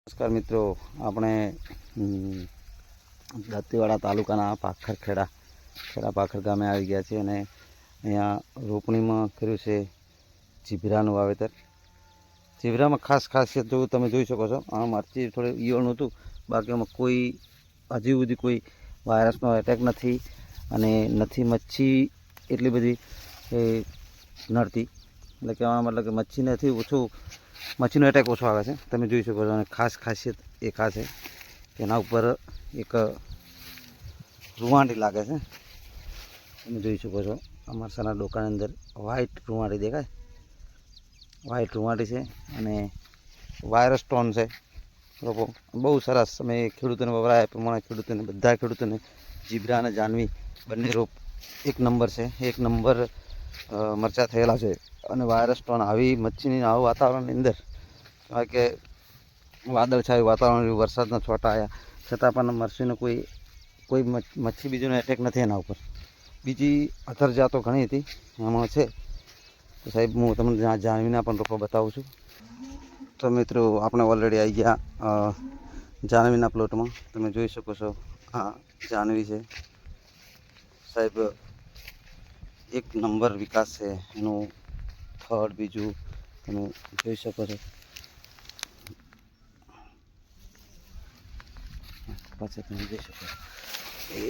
નમસ્કાર મિત્રો, આપણે દાંતીવાડા તાલુકાના પાખર ગામે આવી ગયા છીએ અને અહીંયા રોપણીમાં કર્યું છે જીભરાનું વાવેતર. જીભરામાં ખાસ ખાસિયત જો તમે જોઈ શકો છો, આ મરચી થોડી ઈયળનું હતું, બાકી આમાં કોઈ હજી સુધી કોઈ વાયરસનો એટેક નથી અને નથી મચ્છી એટલી બધી નડતી. એટલે કહેવાનો મતલબ કે મચ્છી નથી ઓછું, મચ્છીનો એટેક ઓછો આવે છે. તમે જોઈ શકો છો અને ખાસ ખાસિયત એક આ છે કે એના ઉપર એક રૂવાંટી લાગે છે. તમે જોઈ શકો છો આ મરચાના ડોકાની અંદર વ્હાઈટ રૂવાંટી દેખાય, વ્હાઈટ રૂવાંટી છે અને વાયરસ સ્ટોન છે. રોપો બહુ સરસ. અમે ખેડૂતોને વપરાય એ પ્રમાણે બધા ખેડૂતોને જીબ્રા અને જાનવી બંને રોપ એક નંબર છે, એક નંબર મરચાં થયેલા છે. અને વાયરસ સ્ટોન આવી મચ્છીની આવું વાતાવરણની અંદર, કારણ કે વાદળછાયું વાતાવરણ, વરસાદના છોટા આવ્યા છતાં પણ મરચીનો કોઈ મચ્છી બીજોનો એટેક નથી એના ઉપર. બીજી અધર જાતો ઘણી હતી એમાં છે, તો સાહેબ હું તમને જાનવીના પણ રોપો બતાવું છું. તો મિત્રો, આપણે ઓલરેડી આવી ગયા જાનવીના પ્લોટમાં. તમે જોઈ શકો છો આ જાનવી છે સાહેબ, એક નંબર વિકાસ છે એનું. થર્ડ બીજું તમે જોઈ શકો છો. પાછળ તમે જોઈ શકો એ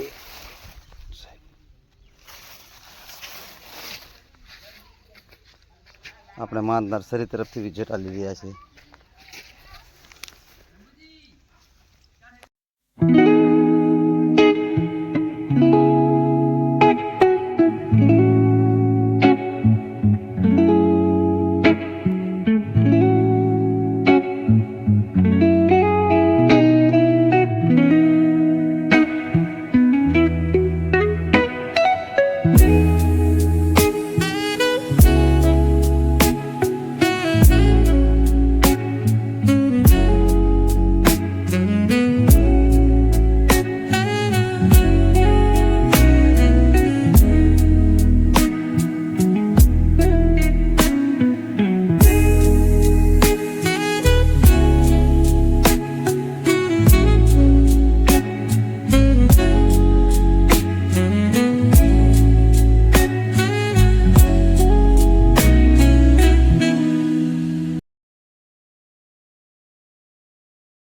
આપણે માં નર્સરી તરફથી વિઝિટ આપી રહ્યા છીએ.